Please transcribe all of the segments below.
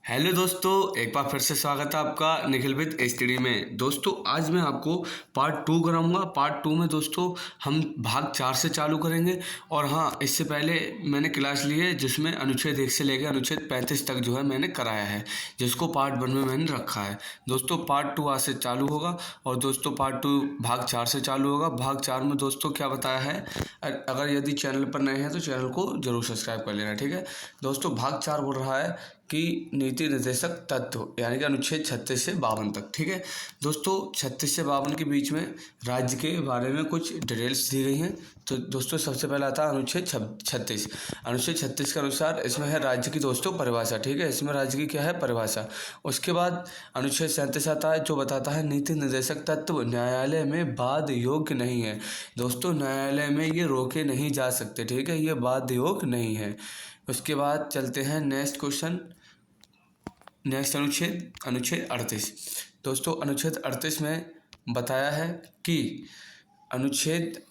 Hello दोस्तों, एक बार फिर से स्वागत है आपका निखिल विद स्टडी में। दोस्तों आज मैं आपको पार्ट 2 कराऊंगा। पार्ट 2 में दोस्तों हम भाग 4 से चालू करेंगे। और हाँ, इससे पहले मैंने क्लास ली है जिसमें अनुच्छेद 1 से लेकर अनुच्छेद 35 तक जो है मैंने कराया है, जिसको पार्ट 1 में मैंने रखा है। दोस्तों पार्ट 2 आज से चालू होगा और दोस्तों पार्ट 2 भाग 4 से चालू होगा। भाग 4 में दोस्तों क्या बताया है, अगर यदि चैनल पर नए हैं तो चैनल को जरूर सब्सक्राइब कर लेना, ठीक है। दोस्तों भाग 4 बोल रहा है कि नीति निर्देशक तत्व, यानी कि अनुच्छेद 36 से 52 तक, ठीक है। दोस्तों 36 से 52 के बीच में राज्य के बारे में कुछ डिटेल्स दी गई हैं। तो दोस्तों सबसे पहला आता है अनुच्छेद 36। अनुच्छेद 36 के अनुसार इसमें है राज्य की दोस्तों परिभाषा, ठीक है। इसमें राज्य की क्या है, परिभाषा। उसके बाद अनुच्छेद 37 आता है जो बताता है नीति निर्देशक तत्व न्यायालय में वाद योग्य नहीं है। दोस्तों न्यायालय में ये रोके नहीं जा सकते, ठीक है, ये वाद योग्य नहीं है। उसके बाद चलते हैं नेक्स्ट क्वेश्चन, नेक्स्ट अनुच्छेद 38। दोस्तों अनुच्छेद 38 में बताया है कि अनुच्छेद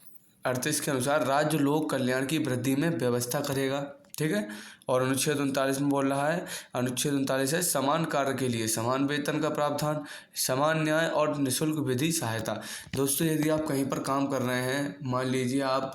38 के अनुसार राज्य लोक कल्याण की वृद्धि में व्यवस्था करेगा, ठीक है। और अनुच्छेद 39 में बोल रहा है, अनुच्छेद 39 है समान कार्य के लिए समान वेतन का प्रावधान, समान न्याय और निःशुल्क विधि सहायता। दोस्तों यदि आप कहीं पर काम कर रहे हैं, मान लीजिए आप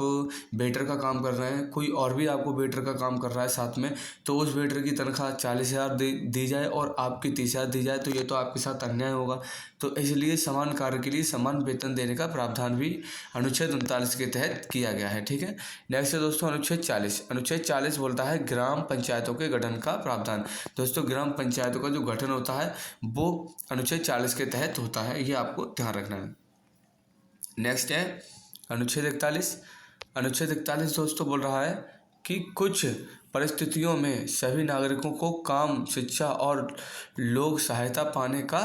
वेटर का काम कर रहे हैं, कोई और भी आपको वेटर का काम कर रहा है साथ में, तो उस वेटर की तनख्वाह 40,000 दी जाए और आपकी 30,000 दी जाए, तो ये तो आपके साथ अन्याय होगा। तो इसलिए समान कार्य के लिए समान वेतन देने का प्रावधान भी अनुच्छेद 39 के तहत किया गया है, ठीक है। नेक्स्ट है दोस्तों अनुच्छेद 40। अनुच्छेद 40 बोलता है ग्राम पंचायतों के गठन का प्रावधान। दोस्तों ग्राम पंचायतों का जो गठन होता है वो अनुच्छेद 40 के तहत होता है, ये आपको ध्यान रखना है। नेक्स्ट है अनुच्छेद 41। अनुच्छेद 41 दोस्तों बोल रहा है कि कुछ परिस्थितियों में सभी नागरिकों को काम, शिक्षा और लोक सहायता पाने का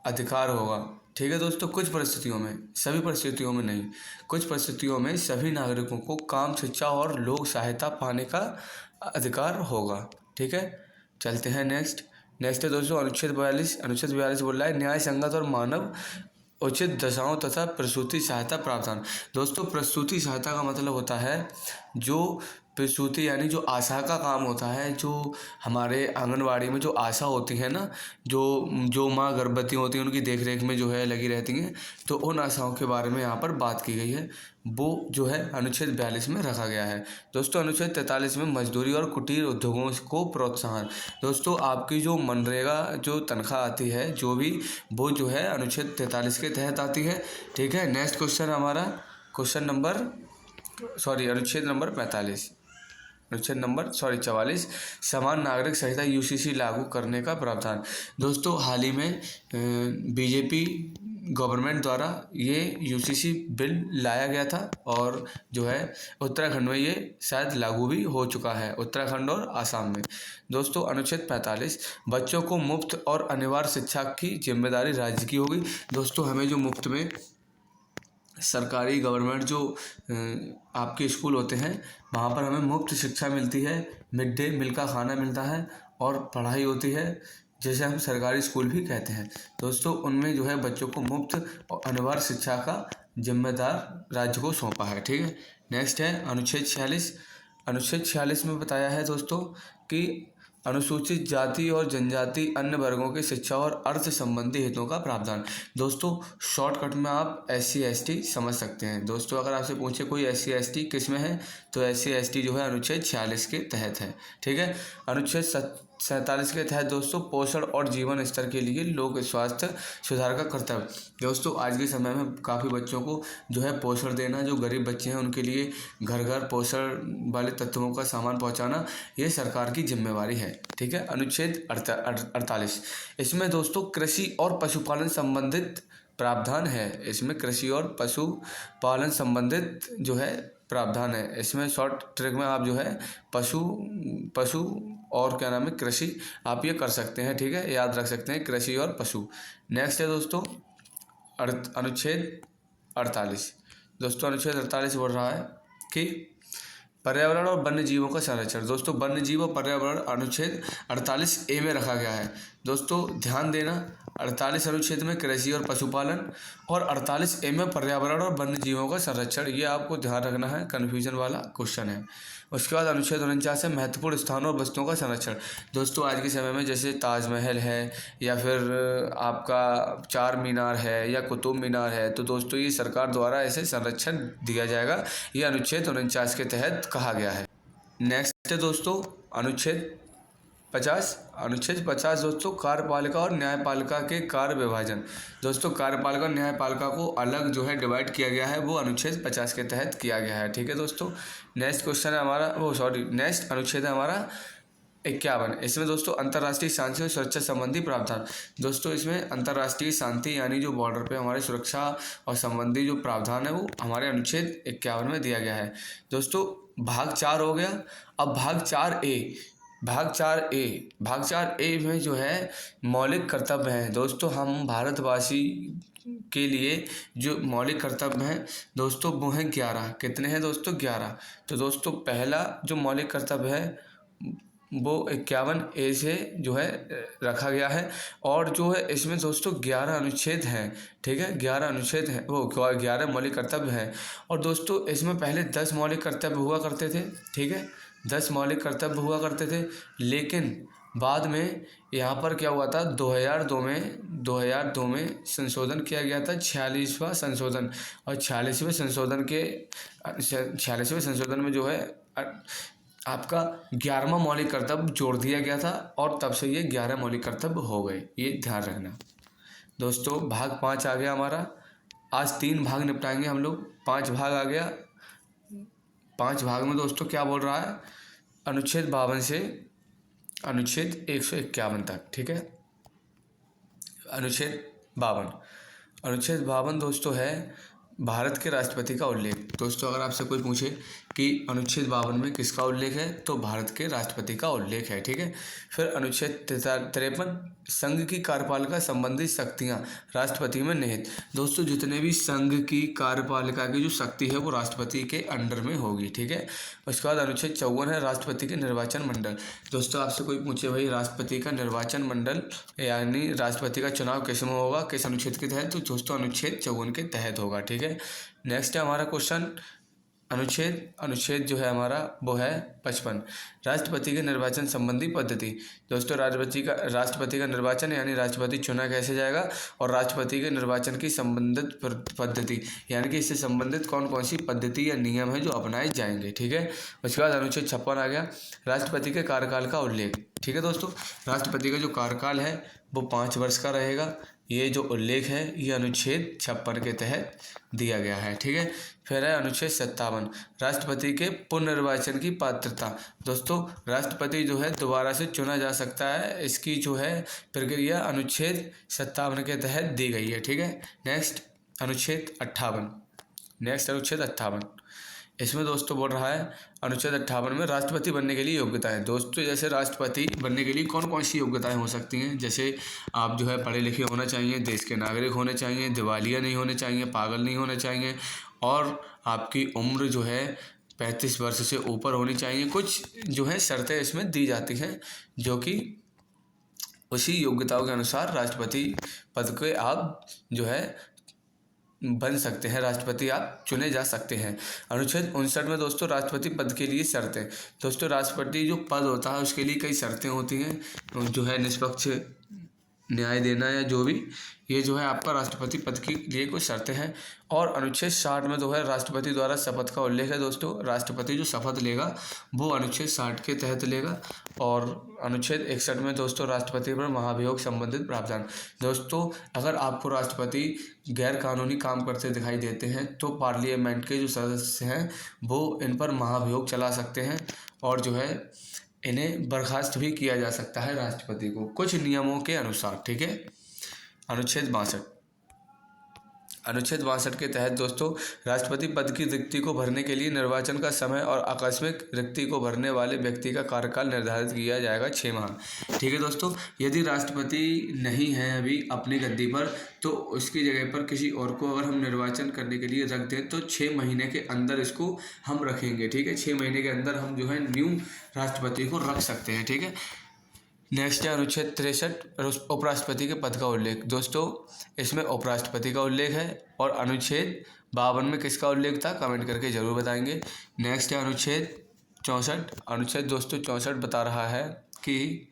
अधिकार होगा, ठीक है दोस्तों। कुछ परिस्थितियों में, सभी परिस्थितियों में नहीं, कुछ परिस्थितियों में सभी नागरिकों को काम, शिक्षा और लोक सहायता पाने का अधिकार होगा, ठीक है। चलते हैं नेक्स्ट है दोस्तों अनुच्छेद 42। अनुच्छेद 42 बोल रहा है न्याय संगत और मानव उचित दशाओं तथा प्रसूति सहायता प्रावधान। दोस्तों प्रसूति सहायता का मतलब होता है जो प्रसूति यानी जो आशा का काम होता है, जो हमारे आंगनवाड़ी में जो आशा होती है ना, जो माँ गर्भवती होती हैं उनकी देख रेख में जो है लगी रहती हैं, तो उन आशाओं के बारे में यहाँ पर बात की गई है, वो जो है अनुच्छेद 42 में रखा गया है। दोस्तों अनुच्छेद 43 में मजदूरी और कुटीर उद्योगों को प्रोत्साहन। दोस्तों आपकी जो मनरेगा जो तनख्वाह आती है जो भी, वो जो है अनुच्छेद 43 के तहत आती है, ठीक है। नेक्स्ट क्वेश्चन हमारा अनुच्छेद नंबर 44 समान नागरिक संहिता यूसीसी लागू करने का प्रावधान। दोस्तों हाल ही में बीजेपी गवर्नमेंट द्वारा ये यूसीसी बिल लाया गया था और जो है उत्तराखंड में ये शायद लागू भी हो चुका है, उत्तराखंड और आसाम में। दोस्तों अनुच्छेद 45 बच्चों को मुफ्त और अनिवार्य शिक्षा की जिम्मेदारी राज्य की होगी। दोस्तों हमें जो मुफ्त में सरकारी गवर्नमेंट जो आपके स्कूल होते हैं वहाँ पर हमें मुफ्त शिक्षा मिलती है, मिड डे मील का खाना मिलता है और पढ़ाई होती है, जैसे हम सरकारी स्कूल भी कहते हैं। दोस्तों उनमें जो है बच्चों को मुफ्त और अनिवार्य शिक्षा का जिम्मेदार राज्य को सौंपा है, ठीक है। नेक्स्ट है अनुच्छेद 46। अनुच्छेद 46 में बताया है दोस्तों कि अनुसूचित जाति और जनजाति अन्य वर्गों के शिक्षा और अर्थ संबंधी हितों का प्रावधान। दोस्तों शॉर्टकट में आप SC ST समझ सकते हैं। दोस्तों अगर आपसे पूछे कोई SC ST किस में है, तो SC ST जो है अनुच्छेद 46 के तहत है, ठीक है। अनुच्छेद 47 के तहत दोस्तों पोषण और जीवन स्तर के लिए लोक स्वास्थ्य सुधार का कर्तव्य। दोस्तों आज के समय में काफ़ी बच्चों को जो है पोषण देना, जो गरीब बच्चे हैं उनके लिए घर घर पोषण वाले तत्वों का सामान पहुंचाना, ये सरकार की जिम्मेवारी है, ठीक है। अनुच्छेद 48 इसमें दोस्तों कृषि और पशुपालन संबंधित प्रावधान है। इसमें कृषि और पशुपालन संबंधित जो है प्रावधान है। इसमें शॉर्ट ट्रिक में आप जो है पशु और क्या नाम है कृषि, आप ये कर सकते हैं, ठीक है, याद रख सकते हैं कृषि और पशु। नेक्स्ट है दोस्तों अनुच्छेद 48। दोस्तों अनुच्छेद 48 बोल रहा है कि पर्यावरण और वन्य जीवों का संरक्षण। दोस्तों वन्य जीव और पर्यावरण अनुच्छेद 48A में रखा गया है। दोस्तों ध्यान देना, 48 अनुच्छेद में कृषि और पशुपालन, और 48A में पर्यावरण और वन्य जीवों का संरक्षण। ये आपको ध्यान रखना है, कन्फ्यूजन वाला क्वेश्चन है। उसके बाद अनुच्छेद 49 है महत्वपूर्ण स्थानों और वस्तुओं का संरक्षण। दोस्तों आज के समय में जैसे ताजमहल है या फिर आपका चार मीनार है या कुतुब मीनार है, तो दोस्तों ये सरकार द्वारा ऐसे संरक्षण दिया जाएगा। ये अनुच्छेद 49 के तहत कहा गया है। नेक्स्ट है दोस्तों अनुच्छेद 50 दोस्तों कार्यपालिका और न्यायपालिका के कार्य विभाजन। दोस्तों कार्यपालिका और न्यायपालिका को अलग जो है डिवाइड किया गया है, वो अनुच्छेद 50 के तहत किया गया है। ठीक है दोस्तों, नेक्स्ट क्वेश्चन है हमारा नेक्स्ट अनुच्छेद है हमारा 51। इसमें दोस्तों अंतर्राष्ट्रीय शांति और सुरक्षा संबंधी प्रावधान। दोस्तों इसमें अंतर्राष्ट्रीय शांति यानी जो बॉर्डर पे हमारी सुरक्षा और संबंधी जो प्रावधान है वो हमारे अनुच्छेद 51 में दिया गया है। दोस्तों भाग 4 हो गया। अब भाग 4A में जो है मौलिक कर्तव्य हैं। दोस्तों हम भारतवासी के लिए जो मौलिक कर्तव्य हैं दोस्तों वो हैं 11। कितने हैं दोस्तों? 11। तो दोस्तों पहला जो मौलिक कर्तव्य है वो 51A से जो है रखा गया है, और जो है इसमें दोस्तों 11 अनुच्छेद हैं। ठीक है, 11 अनुच्छेद हैं, वो 11 मौलिक कर्तव्य हैं। और दोस्तों इसमें पहले 10 मौलिक कर्तव्य हुआ करते थे। ठीक है, 10 मौलिक कर्तव्य हुआ करते थे, लेकिन बाद में यहाँ पर क्या हुआ था, 2002 में संशोधन किया गया था, 46वां संशोधन। और 46वें संशोधन में जो है आपका 11वां मौलिक कर्तव्य जोड़ दिया गया था, और तब से ये 11 मौलिक कर्तव्य हो गए। ये ध्यान रखना। दोस्तों भाग 5 आ गया हमारा। आज 3 भाग निपटाएंगे हम लोग, 5 भाग आ गया। 5 भाग में दोस्तों क्या बोल रहा है, अनुच्छेद 52 से अनुच्छेद 151 तक। ठीक है, अनुच्छेद 52 दोस्तों है भारत के राष्ट्रपति का उल्लेख। दोस्तों अगर आपसे कोई पूछे कि अनुच्छेद 52 में किसका उल्लेख है, तो भारत के राष्ट्रपति का उल्लेख है। ठीक है, फिर अनुच्छेद 53 संघ की कार्यपालिका संबंधी शक्तियां राष्ट्रपति में निहित। दोस्तों जितने भी संघ की कार्यपालिका की जो शक्ति है वो राष्ट्रपति के अंडर में होगी। ठीक है, उसके बाद अनुच्छेद 54 है राष्ट्रपति के निर्वाचन मंडल। दोस्तों आपसे कोई पूछे भाई राष्ट्रपति का निर्वाचन मंडल यानी राष्ट्रपति का चुनाव किस में होगा, किस अनुच्छेद के तहत, तो दोस्तों अनुच्छेद 54 के तहत होगा। ठीक है, नेक्स्ट है हमारा क्वेश्चन अनुच्छेद जो है हमारा वो है 55 राष्ट्रपति के निर्वाचन संबंधी पद्धति। दोस्तों राष्ट्रपति का निर्वाचन यानी राष्ट्रपति चुना कैसे जाएगा, और राष्ट्रपति के निर्वाचन की संबंधित पद्धति यानी कि इससे संबंधित कौन कौन सी पद्धति या नियम है जो अपनाए जाएंगे। ठीक है, उसके बाद अनुच्छेद 56 आ गया राष्ट्रपति के कार्यकाल का उल्लेख। ठीक है दोस्तों, राष्ट्रपति का जो कार्यकाल है वो 5 वर्ष का रहेगा। ये जो उल्लेख है ये अनुच्छेद 56 के तहत दिया गया है। ठीक है, फिर है अनुच्छेद 57 राष्ट्रपति के पुनर्निर्वाचन की पात्रता। दोस्तों राष्ट्रपति जो है दोबारा से चुना जा सकता है, इसकी जो है प्रक्रिया अनुच्छेद 57 के तहत दी गई है। ठीक है, नेक्स्ट अनुच्छेद 58 इसमें दोस्तों बोल रहा है अनुच्छेद 58 में राष्ट्रपति बनने के लिए योग्यताएं। दोस्तों जैसे राष्ट्रपति बनने के लिए कौन कौन सी योग्यताएं हो सकती हैं, जैसे आप जो है पढ़े लिखे होना चाहिए, देश के नागरिक होने चाहिए, दिवालिया नहीं होने चाहिए, पागल नहीं होने चाहिए, और आपकी उम्र जो है 35 वर्ष से ऊपर होनी चाहिए। कुछ जो है शर्तें इसमें दी जाती हैं जो कि उसी योग्यताओं के अनुसार राष्ट्रपति पद के आप जो है बन सकते हैं, राष्ट्रपति आप चुने जा सकते हैं। अनुच्छेद 59 में दोस्तों राष्ट्रपति पद के लिए शर्तें। दोस्तों राष्ट्रपति जो पद होता है उसके लिए कई शर्तें होती हैं, जो है निष्पक्ष न्याय देना या जो भी, ये जो है आपका राष्ट्रपति पद के लिए कुछ शर्तें हैं। और अनुच्छेद 60 में जो है राष्ट्रपति द्वारा शपथ का उल्लेख है। दोस्तों राष्ट्रपति जो शपथ लेगा वो अनुच्छेद 60 के तहत लेगा। और अनुच्छेद 61 में दोस्तों राष्ट्रपति पर महाभियोग संबंधित प्रावधान। दोस्तों अगर आपको राष्ट्रपति गैर कानूनी काम करते दिखाई देते हैं तो पार्लियामेंट के जो सदस्य हैं वो इन पर महाभियोग चला सकते हैं, और जो है इन्हें बर्खास्त भी किया जा सकता है राष्ट्रपति को कुछ नियमों के अनुसार। ठीक है, अनुच्छेद 62 के तहत दोस्तों राष्ट्रपति पद की रिक्ति को भरने के लिए निर्वाचन का समय और आकस्मिक रिक्ति को भरने वाले व्यक्ति का कार्यकाल निर्धारित किया जाएगा 6 माह। ठीक है दोस्तों, यदि राष्ट्रपति नहीं है अभी अपनी गद्दी पर तो उसकी जगह पर किसी और को अगर हम निर्वाचन करने के लिए रख दें तो 6 महीने के अंदर इसको हम रखेंगे। ठीक है, 6 महीने के अंदर हम जो है न्यू राष्ट्रपति को रख सकते हैं। ठीक है, नेक्स्ट है अनुच्छेद 63 उपराष्ट्रपति के पद का उल्लेख। दोस्तों इसमें उपराष्ट्रपति का उल्लेख है और अनुच्छेद 52 में किसका उल्लेख था, कमेंट करके जरूर बताएंगे। नेक्स्ट है अनुच्छेद 64। अनुच्छेद दोस्तों 64 बता रहा है कि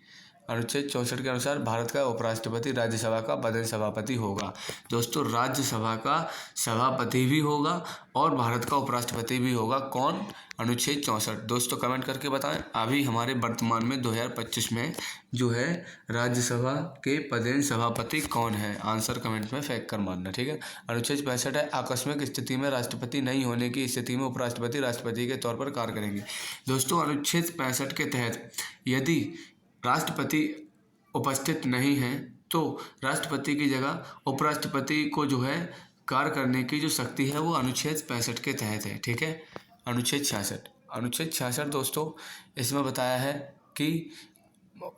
अनुच्छेद 64 के अनुसार भारत का उपराष्ट्रपति राज्यसभा का पदेन सभापति होगा। दोस्तों राज्यसभा का सभापति भी होगा और भारत का उपराष्ट्रपति भी होगा। कौन? अनुच्छेद 64। दोस्तों कमेंट करके बताएं अभी हमारे वर्तमान में 2025 में जो है राज्यसभा के पदेन सभापति कौन है, आंसर कमेंट में फेंक कर मारना, ठीक है। अनुच्छेद 65 है आकस्मिक स्थिति में राष्ट्रपति नहीं होने की स्थिति में उपराष्ट्रपति राष्ट्रपति के तौर पर कार्य करेंगे। दोस्तों अनुच्छेद 65 के तहत यदि राष्ट्रपति उपस्थित नहीं है तो राष्ट्रपति की जगह उपराष्ट्रपति को जो है कार्य करने की जो शक्ति है वो अनुच्छेद 65 के तहत है, ठीक है। अनुच्छेद 66। अनुच्छेद 66 दोस्तों इसमें बताया है कि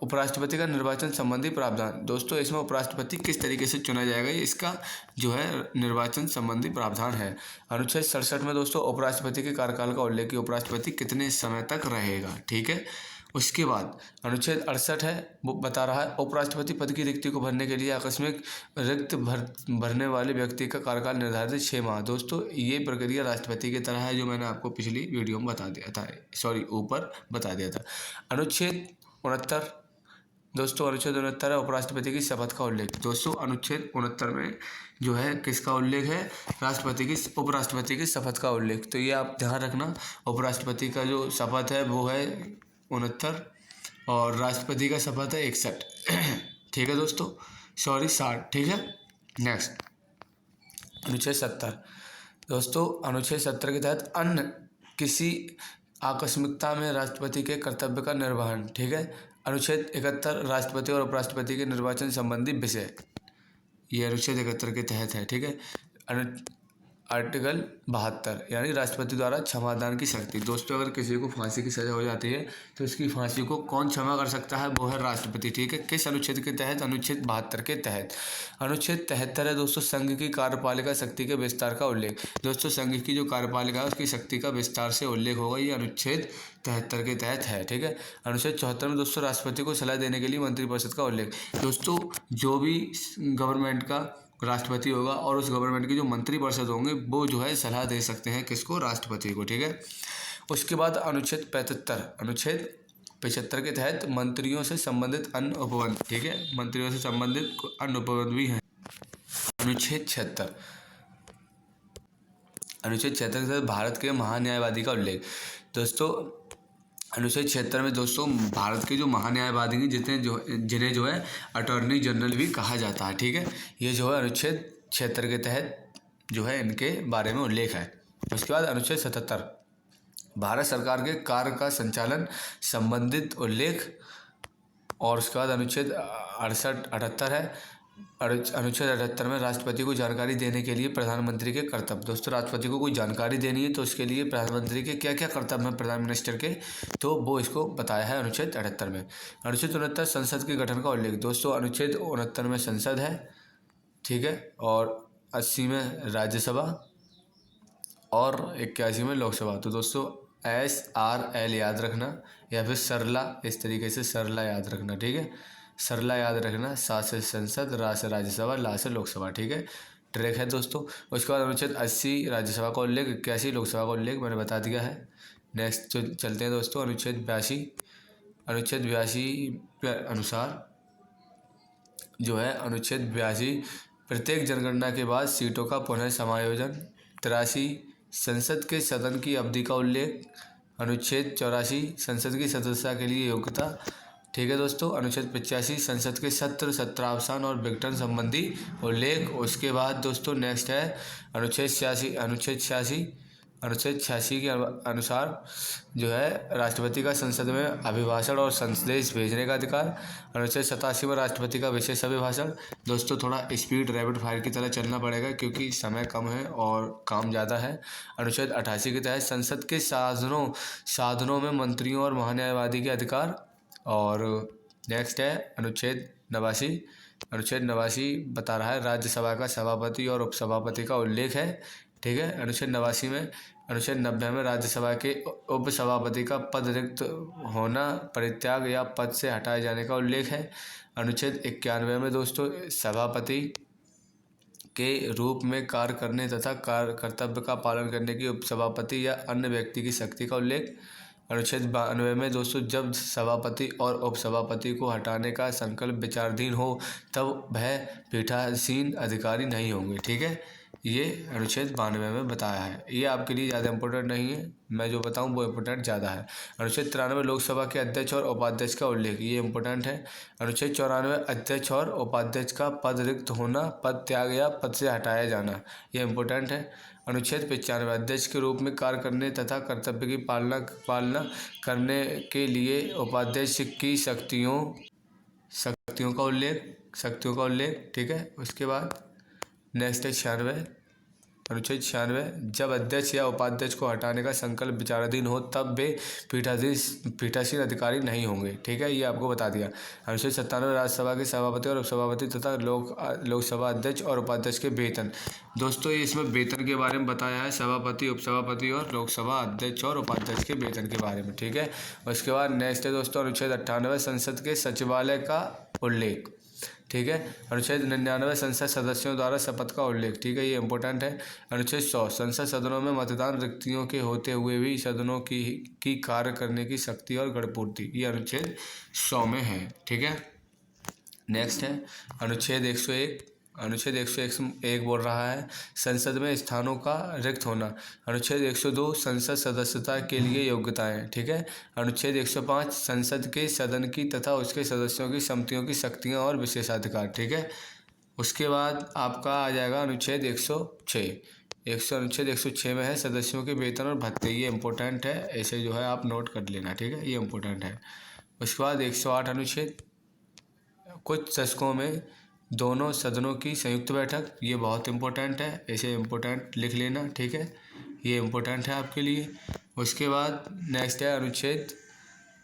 उपराष्ट्रपति का निर्वाचन संबंधी प्रावधान। दोस्तों इसमें उपराष्ट्रपति किस तरीके से चुना जाएगा ये इसका जो है निर्वाचन संबंधी प्रावधान है। अनुच्छेद 67 में दोस्तों उपराष्ट्रपति के कार्यकाल का उल्लेख कि उपराष्ट्रपति कितने समय तक रहेगा, ठीक है। उसके बाद अनुच्छेद 68 है वो बता रहा है उपराष्ट्रपति पद की रिक्ति को भरने के लिए आकस्मिक रिक्त भरने वाले व्यक्ति का कार्यकाल निर्धारित 6 माह। दोस्तों ये प्रक्रिया राष्ट्रपति की तरह है जो मैंने आपको पिछली वीडियो में बता दिया था, ऊपर बता दिया था। अनुच्छेद 69 दोस्तों अनुच्छेद 69 है उपराष्ट्रपति की शपथ का उल्लेख। दोस्तों अनुच्छेद 69 में जो है किसका उल्लेख है, उपराष्ट्रपति की शपथ का उल्लेख। तो ये आप ध्यान रखना उपराष्ट्रपति का जो शपथ है वो है 69 और राष्ट्रपति का शपथ है 61 ठीक है दोस्तों, 60, ठीक है। नेक्स्ट अनुच्छेद 70। दोस्तों अनुच्छेद 70 के तहत अन्य किसी आकस्मिकता में राष्ट्रपति के कर्तव्य का निर्वहन, ठीक है। अनुच्छेद 71 राष्ट्रपति और उपराष्ट्रपति के निर्वाचन संबंधी विषय, ये अनुच्छेद 71 के तहत है, ठीक है। आर्टिकल 72 यानी राष्ट्रपति द्वारा क्षमादान की शक्ति। दोस्तों अगर किसी को फांसी की सजा हो जाती है तो इसकी फांसी को कौन क्षमा कर सकता है, वो है राष्ट्रपति, ठीक है। किस अनुच्छेद के तहत? अनुच्छेद 72 के तहत। अनुच्छेद 73 है दोस्तों संघ की कार्यपालिका शक्ति के विस्तार का उल्लेख। दोस्तों संघ की जो कार्यपालिका है उसकी शक्ति का विस्तार से उल्लेख होगा, ये अनुच्छेद 73 के तहत है, ठीक है। अनुच्छेद 74 में दोस्तों राष्ट्रपति को सलाह देने के लिए मंत्रिपरिषद का उल्लेख। दोस्तों जो भी गवर्नमेंट का राष्ट्रपति होगा और उस गवर्नमेंट के जो मंत्रिपरिषद होंगे वो जो है सलाह दे सकते हैं किसको, राष्ट्रपति को, ठीक है। उसके बाद अनुच्छेद 75 के तहत मंत्रियों से संबंधित अन्य उपबंध, ठीक है, मंत्रियों से संबंधित अन्य उपबंध भी हैं। अनुच्छेद 76 के तहत भारत के महान्यायवादी का उल्लेख। दोस्तों अनुच्छेद 76 में दोस्तों भारत के जो महान्यायवादी हैं जिन्हें जो है अटॉर्नी जनरल भी कहा जाता है, ठीक है। ये जो है अनुच्छेद 76 के तहत जो है इनके बारे में उल्लेख है। उसके बाद अनुच्छेद 77 भारत सरकार के कार्य का संचालन संबंधित उल्लेख। और उसके बाद अनुच्छेद 78 है। अनुच्छेद 78 में राष्ट्रपति को जानकारी देने के लिए प्रधानमंत्री के कर्तव्य। दोस्तों राष्ट्रपति को कोई जानकारी देनी है तो उसके लिए प्रधानमंत्री के क्या क्या कर्तव्य हैं प्रधान मिनिस्टर के, तो वो इसको बताया है अनुच्छेद 78 में। अनुच्छेद 69 संसद के गठन का उल्लेख। दोस्तों अनुच्छेद 69 में संसद है, ठीक है, और 80 में राज्यसभा और 81 में लोकसभा। तो दोस्तों SRL याद रखना या फिर सरला, इस तरीके से सरला याद रखना, ठीक है। सरला याद रखना, सा से संसद, रा से राज्यसभा, ला से लोकसभा, ठीक है, ट्रैक है दोस्तों। उसके बाद अनुच्छेद 80 राज्यसभा का उल्लेख, 81 लोकसभा का उल्लेख मैंने बता दिया है। नेक्स्ट चलते हैं दोस्तों अनुच्छेद 82 के अनुसार जो है अनुच्छेद 82 प्रत्येक जनगणना के बाद सीटों का पुनः समायोजन। 83 संसद के सदन की अवधि का उल्लेख। अनुच्छेद 84 संसद की सदस्यता के लिए योग्यता, ठीक है दोस्तों। अनुच्छेद 85 संसद के सत्र, सत्रावसान और विघटन संबंधी उल्लेख। उसके बाद दोस्तों नेक्स्ट है अनुच्छेद 86 के अनुसार जो है राष्ट्रपति का संसद में अभिभाषण और संदेश भेजने का अधिकार। अनुच्छेद 87 में राष्ट्रपति का विशेष अभिभाषण। दोस्तों थोड़ा स्पीड रैपिड फायर की तरह चलना पड़ेगा क्योंकि समय कम है और काम ज़्यादा है। अनुच्छेद 88 के तहत संसद के साधनों में मंत्रियों और महान्यायवादी के अधिकार। और नेक्स्ट है अनुच्छेद 89 बता रहा है राज्यसभा का सभापति और उपसभापति का उल्लेख है, ठीक है। अनुच्छेद 89 में, अनुच्छेद 90 में राज्यसभा के उपसभापति का पद रिक्त होना, परित्याग या पद से हटाए जाने का उल्लेख है। अनुच्छेद 91 में दोस्तों सभापति के रूप में कार्य करने तथा कर्तव्य का पालन करने की उपसभापति या अन्य व्यक्ति की शक्ति का उल्लेख। अनुच्छेद 92 में दोस्तों जब सभापति और उपसभापति को हटाने का संकल्प विचाराधीन हो तब वह पीठासीन अधिकारी नहीं होंगे, ठीक है। ये अनुच्छेद 92 में बताया है। ये आपके लिए ज़्यादा इम्पोर्टेंट नहीं है, मैं जो बताऊं वो इम्पोर्टेंट ज़्यादा है। अनुच्छेद 93 लोकसभा के अध्यक्ष और उपाध्यक्ष का उल्लेख, ये इम्पोर्टेंट है। अनुच्छेद 94 अध्यक्ष और उपाध्यक्ष का पद रिक्त होना, पद त्याग या पद से हटाया जाना, ये इम्पोर्टेंट है। अनुच्छेद 95 अध्यक्ष के रूप में कार्य करने तथा कर्तव्य की पालना करने के लिए उपाध्यक्ष की शक्तियों का उल्लेख, ठीक है। उसके बाद नेक्स्ट है 96, अनुच्छेद 96 जब अध्यक्ष या उपाध्यक्ष को हटाने का संकल्प विचाराधीन हो तब वे पीठासीन अधिकारी नहीं होंगे, ठीक है। ये आपको बता दिया। अनुच्छेद 97 राज्यसभा के सभापति और उपसभापति तथा लोकसभा अध्यक्ष और उपाध्यक्ष के वेतन। दोस्तों ये इसमें वेतन के बारे में बताया है, सभापति, उपसभापति और लोकसभा अध्यक्ष और उपाध्यक्ष के वेतन के बारे में, ठीक है। उसके बाद नेक्स्ट है दोस्तों अनुच्छेद 98 संसद के सचिवालय का उल्लेख, ठीक है। अनुच्छेद 99 संसद सदस्यों द्वारा शपथ का उल्लेख, ठीक है, ये इंपॉर्टेंट है। अनुच्छेद 100 संसद सदनों में मतदान रिक्तियों के होते हुए भी सदनों की कार्य करने की शक्ति और गणपूर्ति, ये अनुच्छेद 100 में है, ठीक है। नेक्स्ट है अनुच्छेद 101 बोल रहा है संसद में स्थानों का रिक्त होना। अनुच्छेद 102 संसद सदस्यता के लिए योग्यताएं, ठीक है। अनुच्छेद 105 संसद के सदन की तथा उसके सदस्यों की समितियों की शक्तियां और विशेषाधिकार, ठीक है। उसके बाद आपका आ जाएगा अनुच्छेद 106। अनुच्छेद 106 में है सदस्यों के वेतन और भत्ते, ये इंपॉर्टेंट है, ऐसे जो है आप नोट कर लेना, ठीक है, ये इंपॉर्टेंट है। उसके बाद 108 अनुच्छेद कुछ दशकों में दोनों सदनों की संयुक्त बैठक, ये बहुत इंपॉर्टेंट है, ऐसे इंपॉर्टेंट लिख लेना, ठीक है, ये इंपॉर्टेंट है आपके लिए। उसके बाद नेक्स्ट है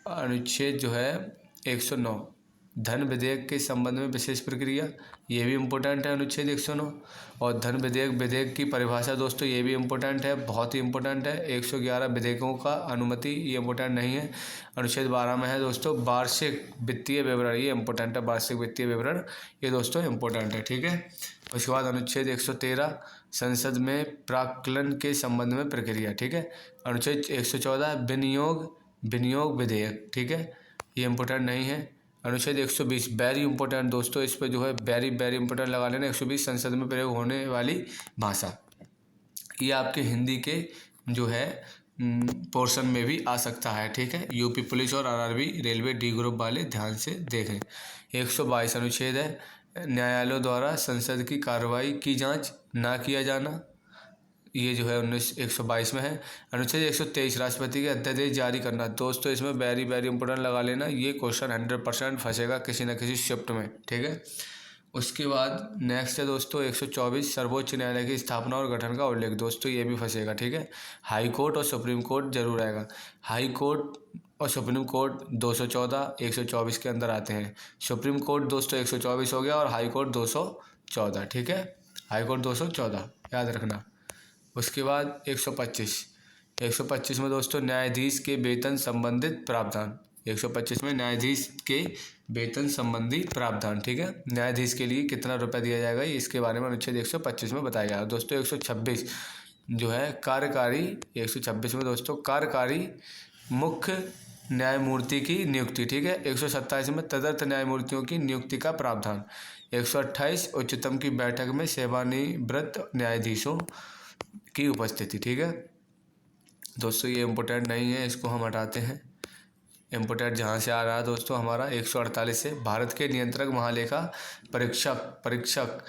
अनुच्छेद जो है 109 धन विधेयक के संबंध में विशेष प्रक्रिया, ये भी इम्पोर्टेंट है अनुच्छेद 109। और धन विधेयक की परिभाषा दोस्तों ये भी इम्पोर्टेंट है, बहुत ही इम्पोर्टेंट है। 111 विधेयकों का अनुमति, ये इम्पोर्टेंट नहीं है। अनुच्छेद 12 में है दोस्तों वार्षिक वित्तीय विवरण, ये इम्पोर्टेंट है, वार्षिक वित्तीय विवरण, ये दोस्तों इम्पोर्टेंट है, ठीक है। उसके बाद अनुच्छेद 113 संसद में प्राक्कलन के संबंध में प्रक्रिया, ठीक है। अनुच्छेद 114 विनियोग विधेयक, ठीक है, ये इम्पोर्टेंट नहीं है। अनुच्छेद 120 वेरी इंपॉर्टेंट दोस्तों, इस पर जो है वेरी इंपॉर्टेंट लगा लेना। 120 संसद में प्रयोग होने वाली भाषा, ये आपके हिंदी के जो है पोर्शन में भी आ सकता है, ठीक है। यूपी पुलिस और आरआरबी रेलवे डी ग्रुप वाले ध्यान से देखें। 122 अनुच्छेद है न्यायालयों द्वारा संसद की कार्रवाई की जांच ना किया जाना, ये जो है 122 में है। अनुच्छेद 123 राष्ट्रपति के अध्यादेश जारी करना, दोस्तों इसमें वेरी इंपॉर्टेंट लगा लेना, ये क्वेश्चन 100% फंसेगा किसी न किसी शिफ्ट में, ठीक है। उसके बाद नेक्स्ट है दोस्तों 124 सर्वोच्च न्यायालय की स्थापना और गठन का उल्लेख, दोस्तों ये भी फंसेगा, ठीक है। हाई कोर्ट और सुप्रीम कोर्ट जरूर आएगा। हाई कोर्ट और सुप्रीम कोर्ट 214 124 के अंदर आते हैं। सुप्रीम कोर्ट दोस्तों 124 हो गया और हाई कोर्ट 214, ठीक है, हाई कोर्ट 214 याद रखना। उसके बाद 125 में दोस्तों न्यायाधीश के वेतन संबंधित प्रावधान, 125 में न्यायाधीश के वेतन संबंधी प्रावधान, ठीक है, न्यायाधीश के लिए कितना रुपया दिया जाएगा इसके बारे में अनुच्छेद 125 में बताया गया। दोस्तों 126 जो है कार्यकारी, 126 में दोस्तों कार्यकारी मुख्य न्यायमूर्ति की नियुक्ति, ठीक है। 127 में तदर्थ न्यायमूर्तियों की नियुक्ति का प्रावधान। 128 उच्चतम की बैठक में सेवानिवृत्त न्यायाधीशों की उपस्थिति, ठीक है। दोस्तों ये इम्पोर्टेंट नहीं है, इसको हम हटाते हैं। इम्पोर्टेंट जहाँ से आ रहा है दोस्तों हमारा 148 से भारत के नियंत्रक महालेखा परीक्षक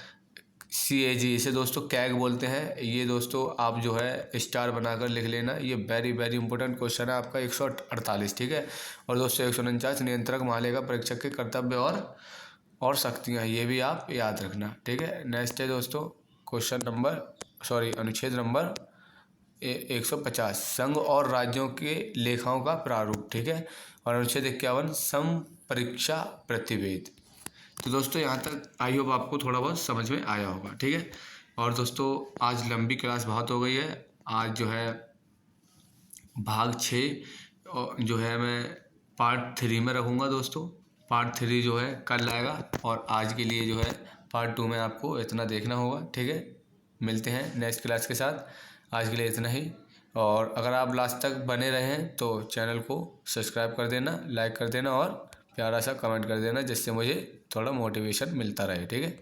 CAG, इसे दोस्तों कैग बोलते हैं, ये दोस्तों आप जो है स्टार बनाकर लिख लेना, ये वेरी इंपॉर्टेंट क्वेश्चन है आपका 148, ठीक है। और दोस्तों 149 नियंत्रक महालेखा परीक्षक के कर्तव्य और शक्तियाँ, ये भी आप याद रखना, ठीक है। नेक्स्ट है दोस्तों अनुच्छेद नंबर 150 संघ और राज्यों के लेखाओं का प्रारूप, ठीक है। और अनुच्छेद 51 सम परीक्षा प्रतिवेद। तो दोस्तों यहाँ तक आई होप आपको थोड़ा बहुत समझ में आया होगा, ठीक है। और दोस्तों आज लंबी क्लास बहुत हो गई है। आज जो है भाग 6 जो है मैं पार्ट 3 में रखूँगा दोस्तों। पार्ट 3 जो है कल आएगा, और आज के लिए जो है पार्ट 2 में आपको इतना देखना होगा। ठीक है, मिलते हैं नेक्स्ट क्लास के साथ। आज के लिए इतना ही, और अगर आप लास्ट तक बने रहें तो चैनल को सब्सक्राइब कर देना, लाइक कर देना और प्यारा सा कमेंट कर देना, जिससे मुझे थोड़ा मोटिवेशन मिलता रहे। ठीक है।